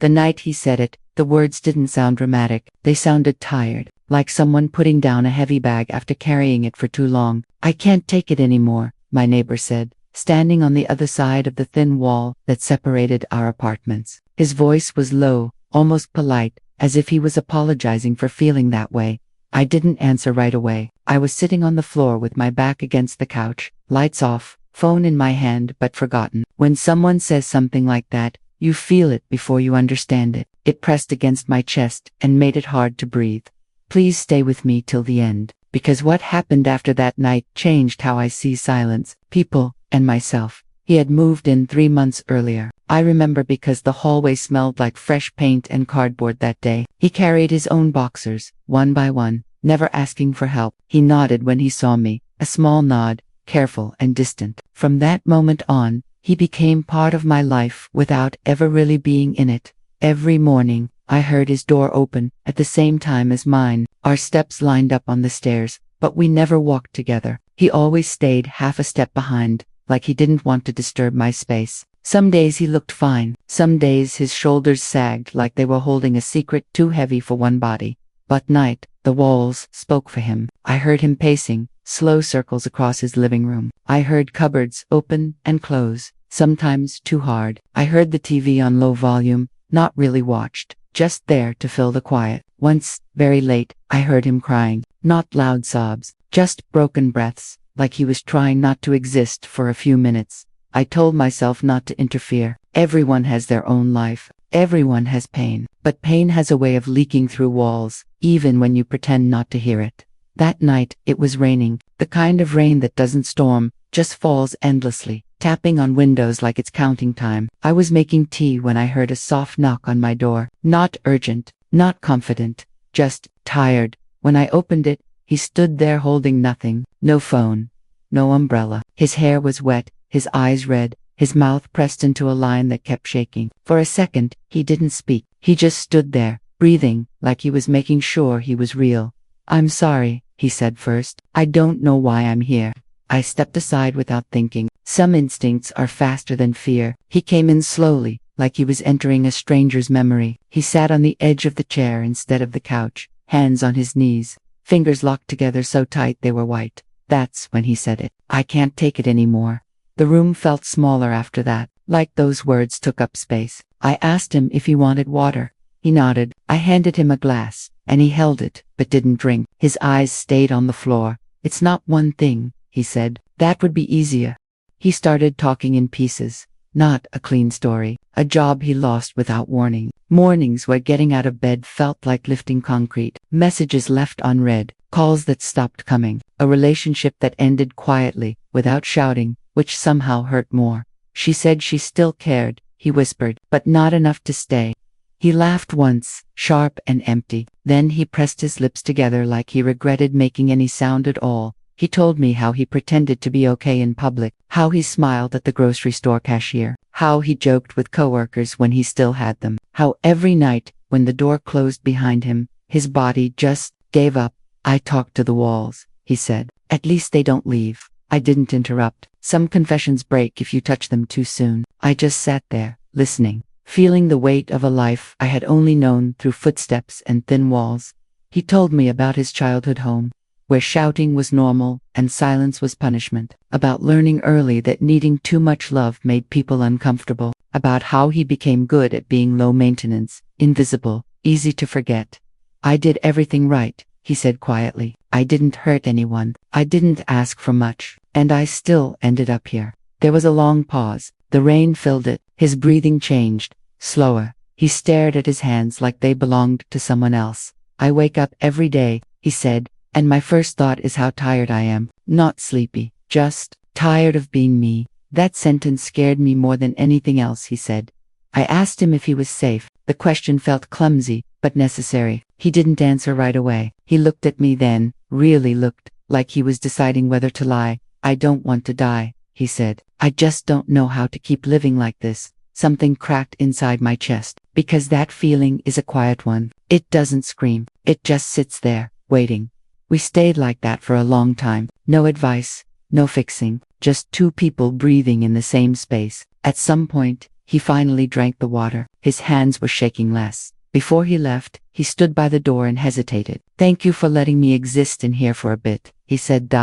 The night he said it, the words didn't sound dramatic. They sounded tired, like someone putting down a heavy bag after carrying it for too long. "I can't take it anymore," my neighbor said, standing on the other side of the thin wall that separated our apartments. His voice was low, almost polite, as if he was apologizing for feeling that way. I didn't answer right away. I was sitting on the floor with my back against the couch, lights off, phone in my hand but forgotten. When someone says something like that, you feel it before you understand it. It pressed against my chest and made it hard to breathe. "Please stay with me till the end, because what happened after that night changed how I see silence, people, and myself." He had moved in 3 months earlier. I remember because the hallway smelled like fresh paint and cardboard that day. He carried his own boxers, one by one, never asking for help. He nodded when he saw me, a small nod, careful and distant. From that moment on, he became part of my life without ever really being in it. Every morning, I heard his door open at the same time as mine. Our steps lined up on the stairs, but we never walked together. He always stayed half a step behind, like he didn't want to disturb my space. Some days he looked fine. Some days his shoulders sagged like they were holding a secret too heavy for one body. But night, the walls spoke for him. I heard him pacing, slow circles across his living room. I heard cupboards open and close, sometimes too hard. I heard the TV on low volume, not really watched, just there to fill the quiet. Once, very late, I heard him crying, not loud sobs, just broken breaths, like he was trying not to exist for a few minutes. I told myself not to interfere. Everyone has their own life. Everyone has pain. But pain has a way of leaking through walls, even when you pretend not to hear it. That night, it was raining, the kind of rain that doesn't storm, just falls endlessly, tapping on windows like it's counting time. I was making tea when I heard a soft knock on my door. Not urgent, not confident, just tired. When I opened it, he stood there holding nothing, no phone, no umbrella. His hair was wet, his eyes red, his mouth pressed into a line that kept shaking. For a second, he didn't speak. He just stood there, breathing, like he was making sure he was real. "I'm sorry," he said first. "I don't know why I'm here." I stepped aside without thinking. Some instincts are faster than fear. He came in slowly, like he was entering a stranger's memory. He sat on the edge of the chair instead of the couch, hands on his knees, fingers locked together so tight they were white. That's when he said it. "I can't take it anymore." The room felt smaller after that, like those words took up space. I asked him if he wanted water. He nodded. I handed him a glass, and he held it, but didn't drink. His eyes stayed on the floor. "It's not one thing," he said. "That would be easier." He started talking in pieces. Not a clean story. A job he lost without warning. Mornings where getting out of bed felt like lifting concrete. Messages left unread. Calls that stopped coming. A relationship that ended quietly, without shouting, which somehow hurt more. She said she still cared, he whispered, but not enough to stay. He laughed once, sharp and empty. Then he pressed his lips together like he regretted making any sound at all. He told me how he pretended to be okay in public, how he smiled at the grocery store cashier, how he joked with coworkers when he still had them, how every night, when the door closed behind him, his body just gave up. "I talk to the walls," he said. "At least they don't leave." I didn't interrupt. Some confessions break if you touch them too soon. I just sat there, listening, feeling the weight of a life I had only known through footsteps and thin walls. He told me about his childhood home, where shouting was normal and silence was punishment, about learning early that needing too much love made people uncomfortable, about how he became good at being low maintenance, invisible, easy to forget. "I did everything right," he said quietly. "I didn't hurt anyone. I didn't ask for much. And I still ended up here." There was a long pause. The rain filled it. His breathing changed, slower. He stared at his hands like they belonged to someone else. "I wake up every day," he said, "and my first thought is how tired I am. Not sleepy, just tired of being me." That sentence scared me more than anything else, he said. I asked him if he was safe. The question felt clumsy, but necessary. He didn't answer right away. He looked at me then, really looked, like he was deciding whether to lie. "I don't want to die," he said. "I just don't know how to keep living like this." Something cracked inside my chest, because that feeling is a quiet one. It doesn't scream. It just sits there, waiting. We stayed like that for a long time. No advice, no fixing, just two people breathing in the same space. At some point, He finally drank the water. His hands were shaking less. Before he left, he stood by the door and hesitated. "Thank you for letting me exist in here for a bit," he said.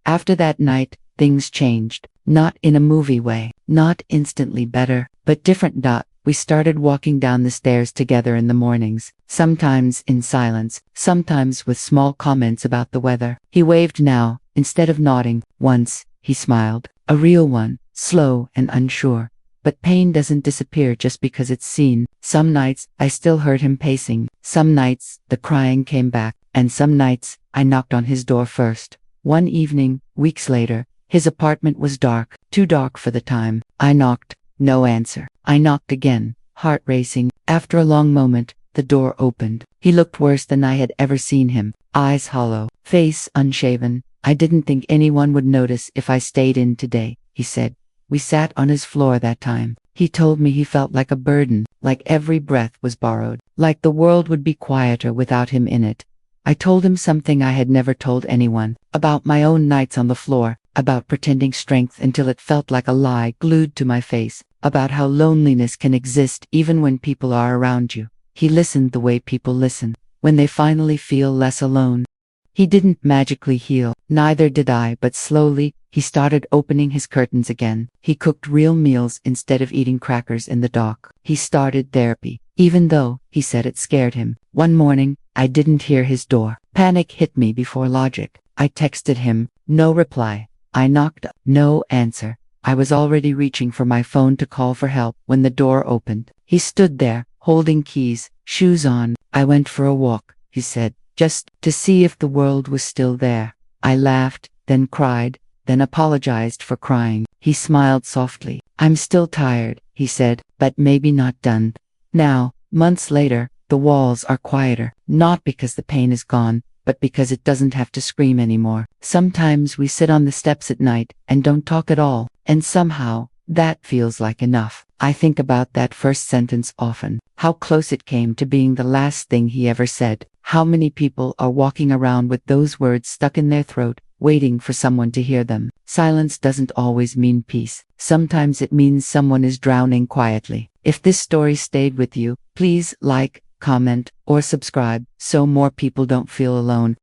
After that night, things changed. Not in a movie way. Not instantly better, but different. We started walking down the stairs together in the mornings, sometimes in silence, sometimes with small comments about the weather. He waved now, instead of nodding. Once, he smiled. A real one, slow and unsure. But pain doesn't disappear just because it's seen. Some nights, I still heard him pacing. Some nights, the crying came back. And some nights, I knocked on his door first. One evening, weeks later, his apartment was dark, too dark for the time. I knocked. No answer. I knocked again, heart racing. After a long moment, the door opened. He looked worse than I had ever seen him. Eyes hollow, face unshaven. "I didn't think anyone would notice if I stayed in today," he said. We sat on his floor that time. He told me he felt like a burden, like every breath was borrowed, like the world would be quieter without him in it. I told him something I had never told anyone, about my own nights on the floor, about pretending strength until it felt like a lie glued to my face, about how loneliness can exist even when people are around you. He listened the way people listen, when they finally feel less alone. He didn't magically heal, neither did I, but slowly, he started opening his curtains again. He cooked real meals instead of eating crackers in the dark. He started therapy, even though, he said, it scared him. One morning, I didn't hear his door. Panic hit me before logic. I texted him, no reply. I knocked, no answer. I was already reaching for my phone to call for help when the door opened. He stood there, holding keys, shoes on. "I went for a walk," he said, "just to see if the world was still there." I laughed, then cried, then apologized for crying. He smiled softly. "I'm still tired," he said, "but maybe not done." Now, months later, the walls are quieter, not because the pain is gone, but because it doesn't have to scream anymore. Sometimes we sit on the steps at night and don't talk at all, and somehow, that feels like enough. I think about that first sentence often, how close it came to being the last thing he ever said. How many people are walking around with those words stuck in their throat, waiting for someone to hear them? Silence doesn't always mean peace. Sometimes it means someone is drowning quietly. If this story stayed with you, please like, comment, or subscribe so more people don't feel alone.